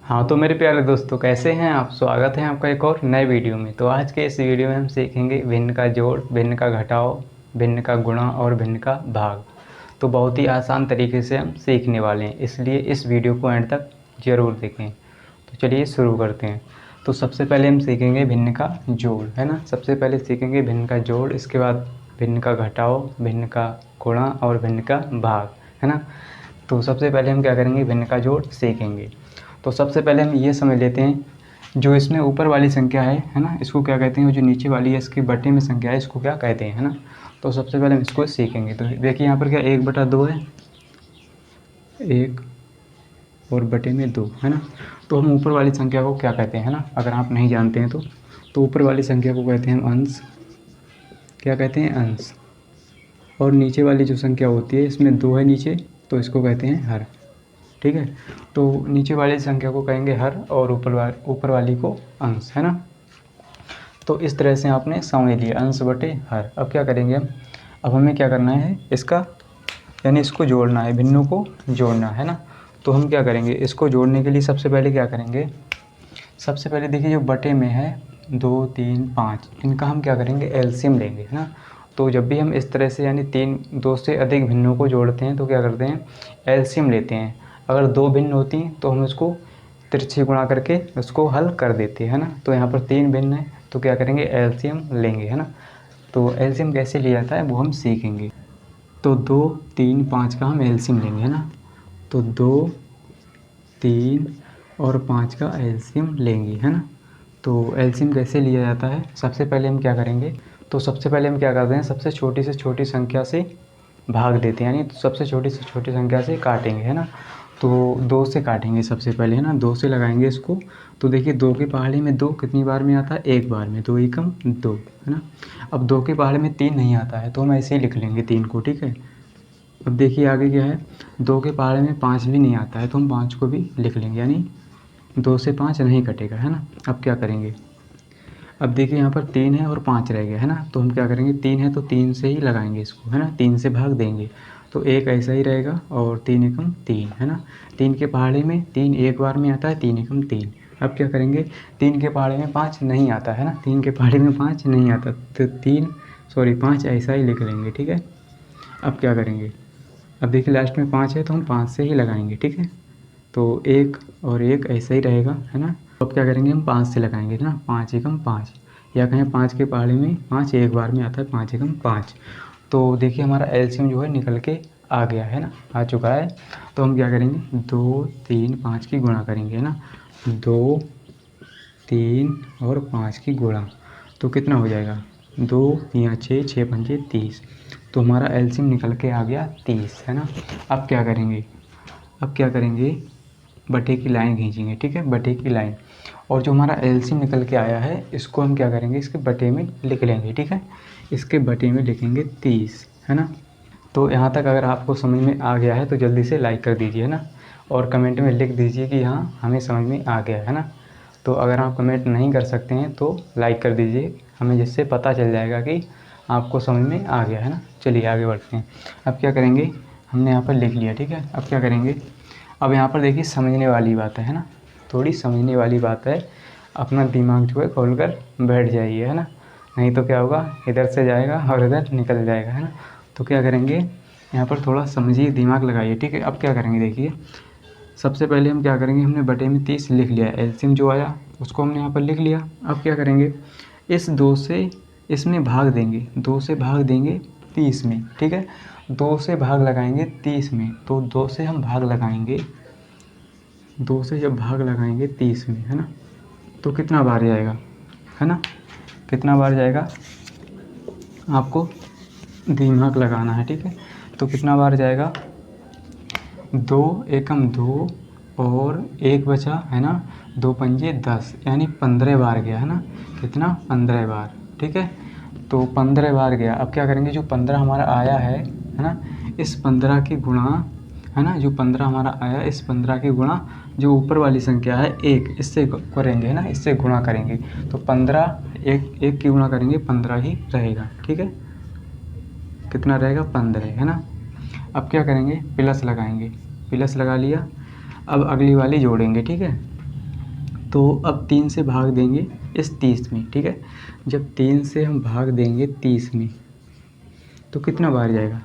हाँ तो मेरे प्यारे दोस्तों, कैसे हैं आप। स्वागत है आपका एक और नए वीडियो में। तो आज के इस वीडियो में हम सीखेंगे भिन्न का जोड़, भिन्न का घटाव, भिन्न का गुणा और भिन्न का भाग। तो बहुत ही आसान तरीके से हम सीखने वाले हैं, इसलिए इस वीडियो को एंड तक ज़रूर देखें। तो चलिए शुरू करते हैं। तो सबसे पहले हम सीखेंगे भिन्न का जोड़, है ना। सबसे पहले सीखेंगे भिन्न का जोड़, इसके बाद भिन्न का घटाव, भिन्न का गुणा और भिन्न का भाग, है ना। तो सबसे पहले हम क्या करेंगे, भिन्न का जोड़ सीखेंगे। तो सबसे पहले हम ये समझ लेते हैं, जो इसमें ऊपर वाली संख्या है ना, इसको क्या कहते हैं, और जो नीचे वाली है इसके बटे में संख्या है, इसको क्या कहते हैं, है ना। तो सबसे पहले हम इसको सीखेंगे। तो देखिए यहाँ पर क्या 1/2 है, 1 और बटे में 2, है ना। तो हम ऊपर वाली संख्या को क्या कहते हैं, है ना, अगर आप नहीं जानते हैं तो ऊपर वाली संख्या को कहते हैं हम अंश। क्या कहते हैं, अंश। और नीचे वाली जो संख्या होती है, इसमें 2 है नीचे, तो इसको कहते हैं हर। ठीक है। तो नीचे वाली संख्या को कहेंगे हर और ऊपर वाली को अंश, है ना। तो इस तरह से आपने समझ लिया, अंश बटे हर। अब क्या करेंगे हम, अब हमें क्या करना है, इसका यानी इसको जोड़ना है, भिन्नों को जोड़ना है ना। तो हम क्या करेंगे, इसको जोड़ने के लिए सबसे पहले क्या करेंगे, सबसे पहले देखिए जो बटे में है 2, 3, 5, इनका हम क्या करेंगे, एलसीएम लेंगे, है ना। तो जब भी हम इस तरह से यानी 2 से अधिक भिन्नों को जोड़ते हैं तो क्या करते हैं, एलसीएम लेते हैं। अगर 2 भिन्न होती हैं तो हम उसको तिरछी गुणा करके उसको हल कर देते हैं ना। तो यहाँ पर 3 भिन्न है तो क्या करेंगे, एलसीएम लेंगे, है ना। तो एलसीएम कैसे लिया जाता है वो हम सीखेंगे। तो 2, 3, 5 का हम एलसीएम लेंगे, है ना। तो 2, 3 और 5 का एलसीएम लेंगे, है ना। तो एलसीएम कैसे लिया जाता है, सबसे पहले हम क्या करेंगे, तो सबसे पहले हम क्या करते हैं, सबसे छोटी से छोटी संख्या से भाग देते हैं, यानी सबसे छोटी से छोटी संख्या से काटेंगे, है ना। तो 2 से काटेंगे सबसे पहले, है ना, 2 से लगाएंगे इसको। तो देखिए 2 के पहाड़े में 2 कितनी बार में आता है, एक बार में, 2 एकम 2, है ना। अब 2 के पहाड़े में 3 नहीं आता है तो हम ऐसे ही लिख लेंगे 3 को, ठीक है। अब देखिए आगे क्या है, 2 के पहाड़े में 5 भी नहीं आता है तो हम 5 को भी लिख लेंगे, यानी 2 से 5 नहीं कटेगा, है ना। अब क्या करेंगे, अब देखिए यहाँ पर 3 है और 5 रह गया, है ना। तो हम क्या करेंगे, 3 है तो 3 से ही लगाएंगे इसको, है ना, 3 से भाग देंगे तो 1 ऐसा ही रहेगा और 3 एकम 3, है ना। 3 के पहाड़े में 3 एक बार में आता है, 3 एकम 3। अब क्या करेंगे, 3 के पहाड़े में 5 नहीं आता है ना, 3 के पहाड़े में 5 नहीं आता तो 5 ऐसा ही लिख लेंगे, ठीक है। अब क्या करेंगे, अब देखिए लास्ट में 5 है तो हम 5 से ही लगाएंगे, ठीक है। तो 1 और 1 ऐसा ही रहेगा, है ना। अब क्या करेंगे, हम 5 से लगाएंगे, है ना, 5 एकम 5, या कहें 5 के पहाड़े में 5 एक बार में आता है, 5 एकम 5। तो देखिए हमारा एलसीएम जो है निकल के आ गया, है ना, आ चुका है। तो हम क्या करेंगे, 2, 3, 5 की गुणा करेंगे, है ना। 2, 3 और 5 की गुणा, तो कितना हो जाएगा, 2 या 6, 6 पंजे 30। तो हमारा एलसीएम निकल के आ गया 30, है ना। अब क्या करेंगे, अब क्या करेंगे, बटे की लाइन खींचेंगे, ठीक है, बटे की लाइन। और जो हमारा एलसीएम निकल के आया है इसको हम क्या करेंगे, इसके बटे में लिख लेंगे, ठीक है। इसके बटे में लिखेंगे 30, है ना। तो यहाँ तक अगर आपको समझ में आ गया है तो जल्दी से लाइक कर दीजिए, है ना, और कमेंट में लिख दीजिए कि हाँ हमें समझ में आ गया है ना। तो अगर आप कमेंट नहीं कर सकते हैं तो लाइक कर दीजिए, हमें जिससे पता चल जाएगा कि आपको समझ में आ गया है ना। चलिए आगे बढ़ते हैं। अब क्या करेंगे, हमने यहाँ पर लिख लिया, ठीक है। अब क्या करेंगे, अब यहाँ पर देखिए समझने वाली बात है ना, थोड़ी समझने वाली बात है। अपना दिमाग जो है खोल कर बैठ जाइए, है ना, नहीं तो क्या होगा, इधर से जाएगा और इधर निकल जाएगा, है ना। तो क्या करेंगे, यहाँ पर थोड़ा समझिए, दिमाग लगाइए, ठीक है। अब क्या करेंगे, देखिए सबसे पहले हम क्या करेंगे, हमने बटे में 30 लिख लिया, एलसीएम जो आया उसको हमने यहाँ पर लिख लिया। अब क्या करेंगे, इस 2 से इसमें भाग देंगे, 2 से भाग देंगे 30 में, ठीक है। 2 से भाग लगाएंगे 30 में, तो 2 से हम भाग लगाएंगे, 2 से जब भाग लगाएंगे 30 में, है ना, तो कितना बार जाएगा, है ना, कितना बार जाएगा, आपको दिमाग लगाना है, ठीक है। तो कितना बार जाएगा, 2 एकम 2 और 1 बचा, है ना, 2 पंजे 10, यानी 15 बार गया, है ना, कितना, 15 बार, ठीक है। तो 15 बार गया। अब क्या करेंगे, जो 15 हमारा आया है ना, इस 15 की गुणा, है ना, जो 15 हमारा आया इस 15 की गुणा जो ऊपर वाली संख्या है 1, इससे करेंगे, है ना, इससे गुणा करेंगे। तो 15 एक की गुणा करेंगे 15 ही रहेगा, ठीक है, कितना रहेगा, 15, है ना। अब क्या करेंगे, प्लस लगाएंगे, प्लस लगा लिया। अब अगली वाली जोड़ेंगे, ठीक है। तो अब 3 से भाग देंगे इस 30 में, ठीक है। जब 3 से हम भाग देंगे 30 में तो कितना बाहर जाएगा,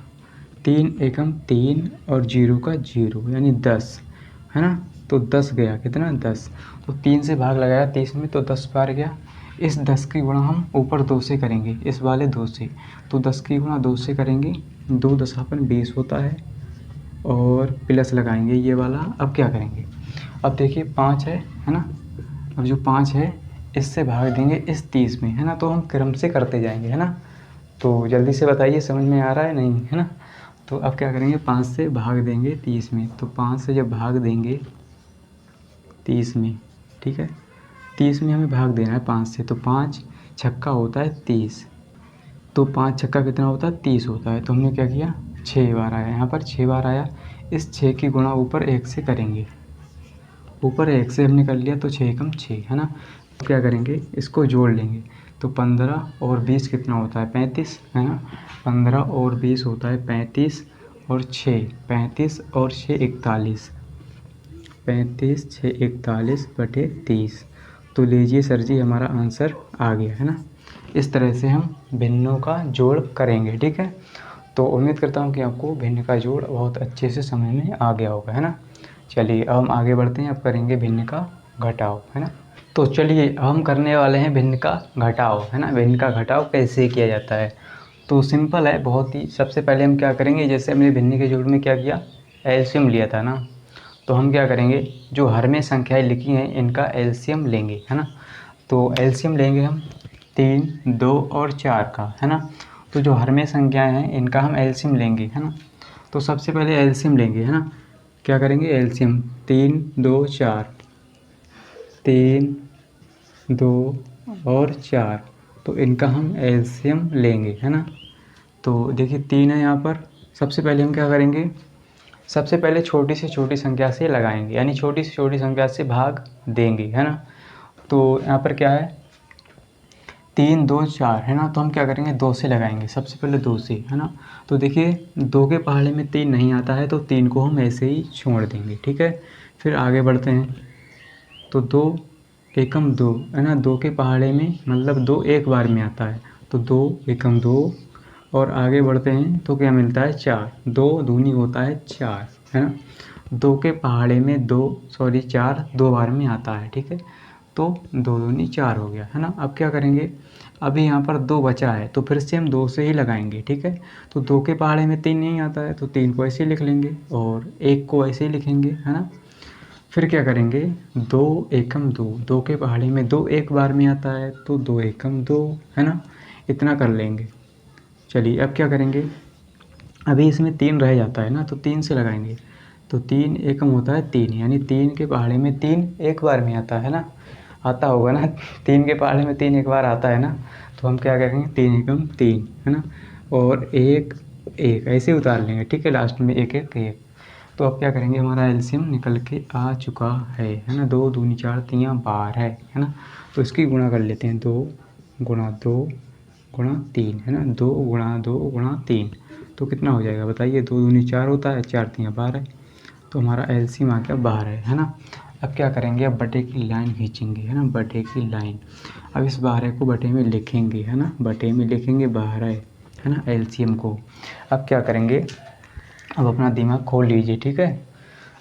3 एकम 3 और 0 का 0 यानी 10, है ना। तो 10 गया, कितना 10। तो 3 से भाग लगाया 30 में तो 10 बाहर गया। इस 10 की गुणा हम ऊपर 2 से करेंगे, इस वाले 2 से। तो 10 की गुणा 2 से करेंगे, 2 दशापन 20 होता है और प्लस लगाएंगे ये वाला। अब क्या करेंगे, अब देखिए 5 है ना। अब जो 5 है इससे भाग देंगे इस 30 में, है ना। तो हम क्रम से करते जाएंगे, है ना। तो जल्दी से बताइए समझ में आ रहा है नहीं, है ना। तो अब क्या करेंगे, 5 से भाग देंगे 30 में। तो 5 से जब भाग देंगे 30 में, ठीक है, 30 में हमें भाग देना है 5 से। तो 5 छक्का होता है 30, तो 5 छक्का कितना होता है 30 होता है। तो हमने क्या किया, 6 बार आया, यहाँ पर 6 बार आया। इस 6 की गुणा ऊपर 1 से करेंगे, ऊपर 1 से हमने कर लिया तो 6 एकम 6, है ना। तो क्या करेंगे, इसको जोड़ लेंगे। तो 15 और 20 कितना होता है 35, है ना। 15 और 20 होता है 35 और 6 35 और 6 41, 35 6 41 बटे 30। तो लीजिए सर जी हमारा आंसर आ गया, है ना। इस तरह से हम भिन्नों का जोड़ करेंगे, ठीक है। तो उम्मीद करता हूँ कि आपको भिन्न का जोड़ बहुत अच्छे से समझ में आ गया होगा, है ना। चलिए अब हम आगे बढ़ते हैं, अब करेंगे भिन्न का घटाव, है ना। तो चलिए अब हम करने वाले हैं भिन्न का घटाव, है ना। भिन्न का घटाव कैसे किया जाता है, तो सिंपल है बहुत ही। सबसे पहले हम क्या करेंगे, जैसे हमने भिन्न के जोड़ में क्या किया, एलसीएम लिया था ना। तो हम क्या करेंगे, जो हर में संख्याएं लिखी हैं इनका एलसीएम लेंगे, है ना। तो एलसीएम लेंगे हम 3 2 और 4 का, है ना। तो जो हर में संख्याएं हैं इनका हम एलसीएम लेंगे, है ना। तो सबसे पहले एलसीएम लेंगे, है ना। क्या करेंगे, एलसीएम 3 2 4, 3 2 और 4, तो इनका हम एलसीएम लेंगे, है ना। तो देखिए 3 है यहाँ पर। सबसे पहले हम क्या करेंगे, सबसे पहले छोटी से छोटी संख्या से लगाएंगे, यानी छोटी से छोटी संख्या से भाग देंगे, है ना। तो यहाँ पर क्या है, 3 2 4, है ना। तो हम क्या करेंगे, 2 से लगाएंगे, सबसे पहले 2 से, है ना। तो देखिए 2 के पहाड़े में 3 नहीं आता है, तो 3 को हम ऐसे ही छोड़ देंगे, ठीक है। फिर आगे बढ़ते हैं। तो 2 एकम 2, है ना। 2 के पहाड़े में मतलब 2 एक बार में आता है, तो 2 एकम 2। और आगे बढ़ते हैं तो क्या मिलता है 4, 2 दूनी होता है 4, है ना। 2 के पहाड़े में 4 2 बार में आता है, ठीक है। तो 2 दूनी 4 हो गया, है ना। अब क्या करेंगे, अभी यहाँ पर 2 बचा है तो फिर से हम 2 से ही लगाएंगे, ठीक है। तो 2 के पहाड़े में 3 नहीं आता है, तो 3 को ऐसे ही लिख लेंगे और 1 को ऐसे ही लिखेंगे, है ना। फिर क्या करेंगे, 2 एकम 2, 2 के पहाड़े में 2 एक बार में आता है, तो 2 एकम 2, है ना। इतना कर लेंगे। चलिए अब क्या करेंगे, अभी इसमें 3 रह जाता है ना, तो 3 से लगाएंगे। तो 3 एकम होता है 3, यानी 3 के पहाड़े में 3 एक बार में आता है ना, आता होगा ना। 3 के पहाड़े में 3 एक बार आता है ना। तो हम क्या करेंगे, 3 एकम 3, है ना। और 1 1 ऐसे उतार लेंगे, ठीक है, लास्ट में 1 1 1। तो अब क्या करेंगे, हमारा एलसीएम निकल के आ चुका है ना। 2 दूनी 4 3 12 है ना। तो इसकी गुणा कर लेते हैं, 2 गुणा 2 गुणा 3, है ना। 2 गुणा 2 गुणा 3, तो कितना हो जाएगा बताइए, 2 दूनी 4 होता है, 4 3 12, तो हमारा एलसीएम आ गया 12, है ना। अब क्या करेंगे, अब बटे की लाइन खींचेंगे, है ना, बटे की लाइन। अब इस 12 को बटे में लिखेंगे, है ना, बटे में लिखेंगे 12, है ना, एलसीएम को। अब क्या करेंगे, अब अपना दिमाग खोल लीजिए, ठीक है।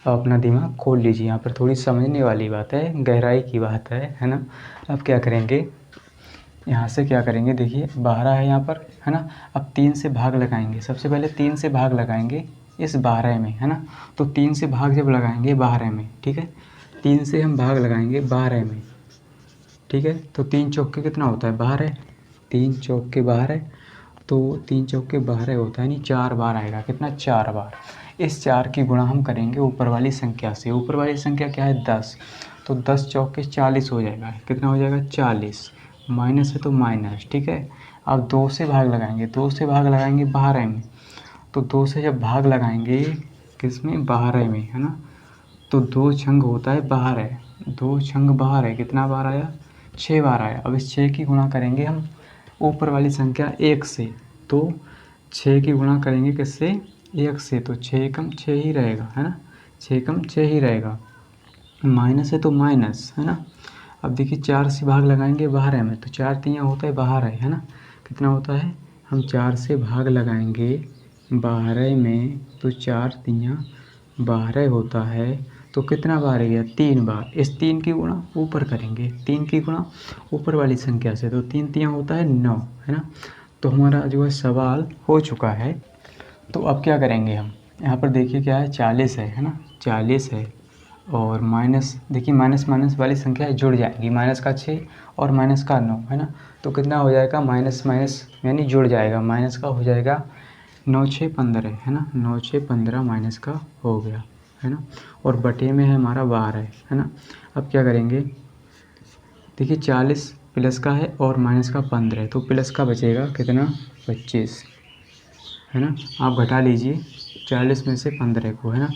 अब अपना दिमाग खोल लीजिए, यहाँ पर थोड़ी समझने वाली बात है, गहराई की बात है ना। अब क्या करेंगे, यहाँ से क्या करेंगे, देखिए 12 है यहाँ पर, है ना। अब 3 से भाग लगाएंगे, सबसे पहले 3 से भाग लगाएंगे इस 12 में, है ना। तो 3 से भाग जब लगाएंगे 12 में, ठीक है, 3 से हम भाग लगाएंगे 12 में, ठीक है। तो 3 चौके कितना होता है 12, 3 चौके 12, तो 3 चौके 12 होता है, यानी 4 बार आएगा, कितना 4 बार। इस 4 की गुणा हम करेंगे ऊपर वाली संख्या से, ऊपर वाली संख्या क्या है 10, तो 10 चौके 40 हो जाएगा, कितना हो जाएगा 40, माइनस है तो माइनस, ठीक है। अब 2 से भाग लगाएंगे, 2 से भाग लगाएंगे 12 में, तो 2 से जब भाग लगाएंगे किस में 12 में, है ना। तो 2 छंग होता है 12, 2 छंग 12, कितना बार आया 6 बार आया। अब इस 6 की गुणा करेंगे हम ऊपर वाली संख्या 1 से, तो 6 की गुणा करेंगे किससे 1 से, तो 6 एकम 6 ही रहेगा, है ना, 6 एकम 6 ही रहेगा, माइनस है तो माइनस, है ना। अब देखिए 4 से भाग लगाएंगे 12 में, तो 4 तियाँ होता है 12 है ना। कितना होता है, हम 4 से भाग लगाएंगे 12 में, तो 4 तियाँ 12 होता है। तो कितना बार गया, 3 बार। इस 3 की गुणा ऊपर करेंगे, 3 की गुणा ऊपर वाली संख्या से, तो 3 तियाँ होता है 9 है ना। तो हमारा जो है सवाल हो चुका है। तो अब क्या करेंगे हम, यहाँ पर देखिए क्या है, 40 है ना, 40 है और माइनस, देखिए माइनस माइनस वाली संख्या जुड़ जाएंगी, माइनस का 6 और माइनस का 9 है ना। तो कितना हो जाएगा, माइनस माइनस यानी जुड़ जाएगा, माइनस का हो जाएगा 9 6 15 है ना, 9 6 15 माइनस का हो गया है ना। और बटे में है हमारा 12 है ना। अब क्या करेंगे, देखिए 40 प्लस का है और माइनस का 15 है, तो प्लस का बचेगा कितना, 25 है ना। आप घटा लीजिए 40 में से 15 को है ना,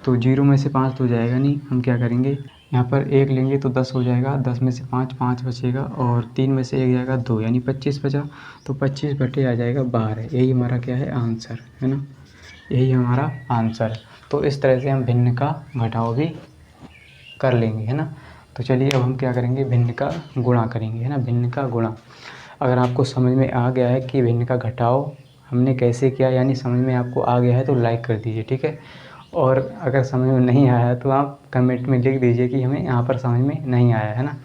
तो 0 में से 5 तो जाएगा नहीं। हम क्या करेंगे, यहाँ पर 1 लेंगे तो 10 हो जाएगा, 10 में से 5 5 बचेगा और 3 में से 1 जाएगा 2, यानी 25 बचा। तो 25 बटे आ जाएगा 12, यही हमारा क्या है, आंसर है ना, यही हमारा आंसर। तो इस तरह से हम भिन्न का घटाव भी कर लेंगे है ना। तो चलिए अब हम क्या करेंगे, भिन्न का गुणा करेंगे है ना, भिन्न का गुणा। अगर आपको समझ में आ गया है कि भिन्न का घटाव हमने कैसे किया, यानी समझ में आपको आ गया है, तो लाइक कर दीजिए, ठीक है। और अगर समझ में नहीं आया है तो आप कमेंट में लिख दीजिए कि हमें यहाँ पर समझ में नहीं आया है ना।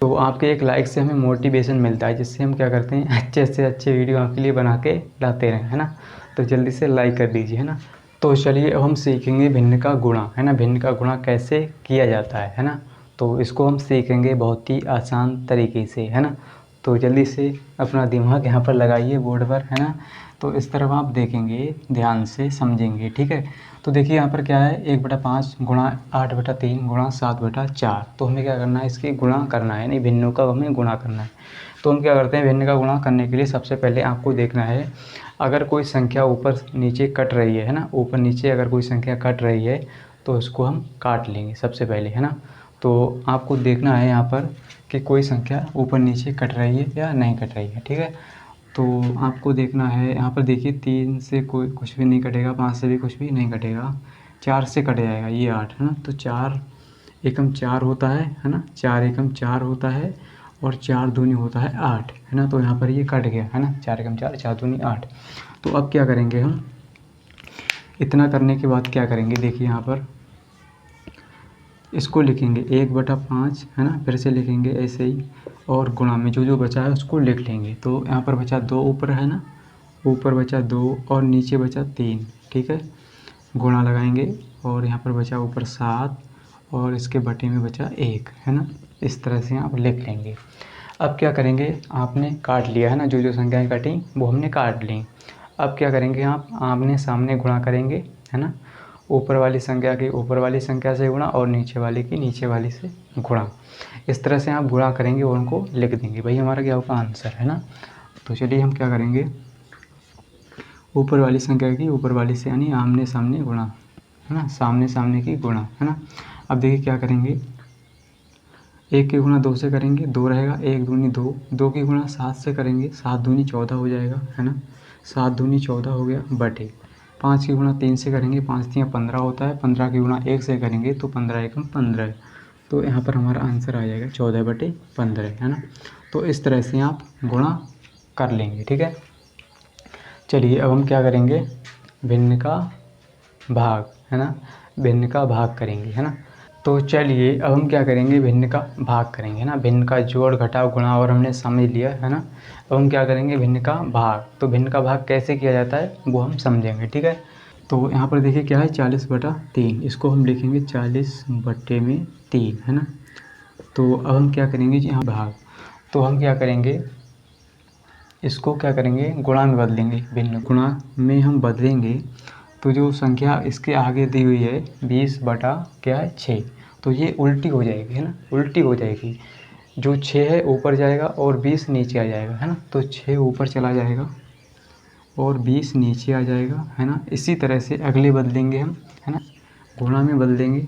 तो आपके एक लाइक से हमें मोटिवेशन मिलता है, जिससे हम क्या करते हैं, अच्छे से अच्छे वीडियो आपके लिए बना के लाते रहें है ना। तो जल्दी से लाइक कर दीजिए है ना। तो चलिए अब हम सीखेंगे भिन्न का गुणा है ना, भिन्न का गुणा कैसे किया जाता है ना। तो इसको हम सीखेंगे बहुत ही आसान तरीके से है ना। तो जल्दी से अपना दिमाग यहाँ पर लगाइए बोर्ड पर है ना। तो इस तरफ आप देखेंगे, ध्यान से समझेंगे, ठीक है। तो देखिए यहाँ पर क्या है, 1/5 गुणा 8/3 गुणा 7/4। तो हमें क्या करना है, इसकी गुणा करना है, यानी भिन्नों का हमें गुणा करना है। तो हम क्या करते हैं, भिन्न का गुणा करने के लिए सबसे पहले आपको देखना है, अगर कोई संख्या ऊपर नीचे कट रही है ना, ऊपर नीचे अगर कोई संख्या कट रही है तो उसको हम काट लेंगे सबसे पहले है ना। तो आपको देखना है यहाँ पर कि कोई संख्या ऊपर नीचे कट रही है या नहीं कट रही है, ठीक है। तो आपको देखना है, यहाँ पर देखिए 3 से कोई कुछ भी नहीं कटेगा, 5 से भी कुछ भी नहीं कटेगा, 4 से कट जाएगा, ये 8 है ना। तो 4 एकम 4 होता है ना, 4 एकम 4 होता है और 4 दूनी होता है 8 है ना। तो यहाँ पर ये कट गया है ना, 4 एकम 4 4 दूनी 8। तो अब क्या करेंगे हम, इतना करने के बाद क्या करेंगे, देखिए यहाँ पर इसको लिखेंगे 1/5 है ना, फिर से लिखेंगे ऐसे ही, और गुणा में जो जो बचा है उसको लिख लेंगे। तो यहाँ पर बचा 2 ऊपर है ना, ऊपर बचा 2 और नीचे बचा 3, ठीक है। गुणा लगाएंगे और यहाँ पर बचा ऊपर 7 और इसके बटे में बचा 1 है ना। इस तरह से आप लिख लेंगे। अब क्या करेंगे, आपने काट लिया है ना, जो जो संख्याएँ कटी वो हमने काट ली। अब क्या करेंगे, आप आमने सामने गुणा करेंगे है ना, ऊपर वाली संख्या की ऊपर वाली संख्या से गुणा और नीचे वाली की नीचे वाली से गुणा। इस तरह से आप गुणा करेंगे और उनको लिख देंगे, भाई हमारा क्या होगा, आंसर है ना। तो चलिए हम क्या करेंगे, ऊपर वाली संख्या की ऊपर वाली से यानी आमने सामने गुणा है ना, सामने सामने की गुणा है ना। अब देखिए क्या करेंगे, 1 की गुणा 2 से करेंगे, 2 रहेगा, 1 दूनी 2, 2 की गुणा 7 से करेंगे, 7 दूनी 14 हो जाएगा है ना, 7 दूनी 14 हो गया, बटे 5 की गुणा 3 से करेंगे, 5 3 15 होता है, 15 की गुणा 1 से करेंगे तो 15 एकम 15। तो यहाँ पर हमारा आंसर आ जाएगा 14/15 है ना। तो इस तरह से आप गुणा कर लेंगे, ठीक है। चलिए अब हम क्या करेंगे, भिन्न का भाग है ना, भिन्न का भाग करेंगे है ना। तो चलिए अब हम क्या करेंगे, भिन्न का भाग करेंगे है ना, भिन्न का जोड़ घटाव गुणा और हमने समझ लिया है ना। अब हम क्या करेंगे, भिन्न का भाग। तो भिन्न का भाग कैसे किया जाता है वो हम समझेंगे, ठीक है। तो यहाँ पर देखिए क्या है, 40/3, इसको हम लिखेंगे 40/3 है ना। तो अब हम क्या करेंगे जी, यहाँ भाग। तो हम क्या करेंगे, इसको क्या करेंगे, गुणा में बदलेंगे, भिन्न गुणा में हम बदलेंगे। तो जो संख्या इसके आगे दी हुई है 20 बटा क्या है 6, तो ये उल्टी हो जाएगी है ना, उल्टी हो जाएगी। जो 6 है ऊपर जाएगा और 20 नीचे आ जाएगा है ना। तो 6 ऊपर चला जाएगा और 20 नीचे आ जाएगा है ना। इसी तरह से अगले बदलेंगे हम है ना, गुणा में बदलेंगे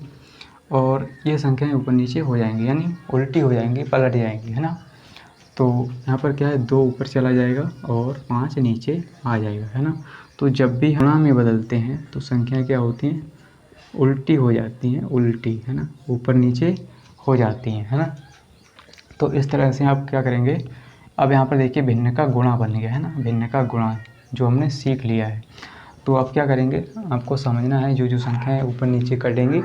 और ये संख्याएं ऊपर नीचे हो जाएंगी, यानी उल्टी हो जाएंगी, पलट जाएंगी है ना। तो यहाँ पर क्या है, 2 ऊपर चला जाएगा और 5 नीचे आ जाएगा है ना। तो जब भी गुणा में बदलते हैं तो संख्या क्या होती हैं, उल्टी हो जाती हैं, उल्टी है ना, ऊपर नीचे हो जाती हैं है ना। तो इस तरह से आप क्या करेंगे, अब यहाँ पर देखिए भिन्न का गुणा बन गया है ना, भिन्न का गुणा जो हमने सीख लिया है। तो अब क्या करेंगे, आपको समझना है जो जो संख्याएँ ऊपर नीचे कटेंगी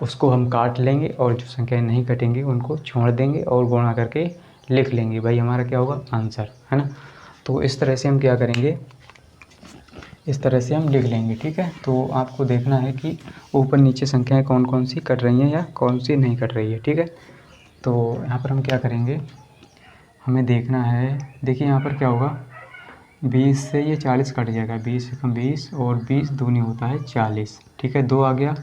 उसको हम काट लेंगे, और जो संख्याएँ नहीं कटेंगी उनको छोड़ देंगे और गुणा करके लिख लेंगे, भाई हमारा क्या होगा आंसर, है ना। तो इस तरह से हम क्या करेंगे, इस तरह से हम लिख लेंगे, ठीक है। तो आपको देखना है कि ऊपर नीचे संख्याएँ कौन कौन सी कट रही हैं या कौन सी नहीं कट रही है, ठीक है। तो यहाँ पर हम क्या करेंगे, हमें देखना है, देखिए यहाँ पर क्या होगा, 20 से ये 40 कट जाएगा, 20 एकम 20 और 20 दूनी होता है 40, ठीक है, 2 आ गया।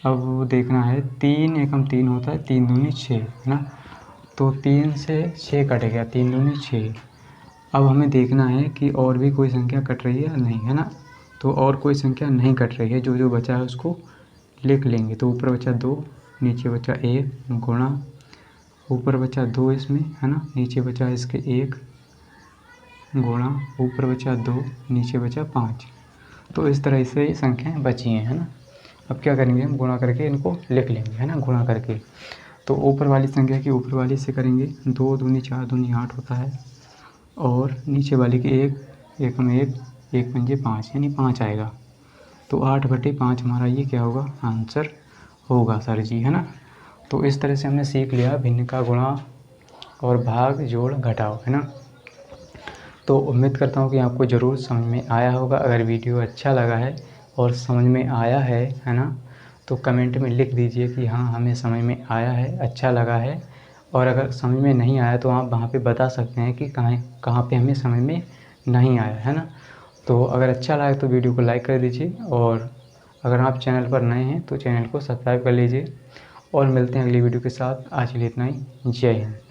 अब देखना है 3 एकम 3 होता है, 3 दूनी 6, है ना। तो 3 से 6 कट गया, 3 दूनी 6। अब हमें देखना है कि और भी कोई संख्या कट रही है या नहीं, है ना। तो और कोई संख्या नहीं कट रही है, जो जो बचा है उसको लिख लेंगे। तो ऊपर बचा 2, नीचे बचा 1 गुणा, ऊपर बचा 2 इसमें, है ना, नीचे बचा इसके 1 गुणा, ऊपर बचा 2 नीचे बचा 5। तो इस तरह से ये संख्याएँ बची हैं, है ना। अब क्या करेंगे, हम गुणा करके इनको लिख लेंगे, है ना, गुणा करके। तो ऊपर वाली संख्या की ऊपर वाली से करेंगे, 2 दूनी 4 दूनी 8 होता है, और नीचे वाली की 1 एकम 1 1 पंजे 5 यानी 5 आएगा। तो 8/5 हमारा ये क्या होगा आंसर होगा सर जी, है ना। तो इस तरह से हमने सीख लिया भिन्न का गुणा और भाग जोड़ घटाव, है ना। तो उम्मीद करता हूँ कि आपको ज़रूर समझ में आया होगा। अगर वीडियो अच्छा लगा है और समझ में आया है ना, तो कमेंट में लिख दीजिए कि हाँ हमें समझ में आया है, अच्छा लगा है। और अगर समझ में नहीं आया तो आप वहाँ पे बता सकते हैं कि कहाँ कहाँ पे हमें समझ में नहीं आया, है ना। तो अगर अच्छा लगा तो वीडियो को लाइक कर दीजिए, और अगर आप चैनल पर नए हैं तो चैनल को सब्सक्राइब कर लीजिए। और मिलते हैं अगली वीडियो के साथ। आज के लिए इतना ही। जय हिंद।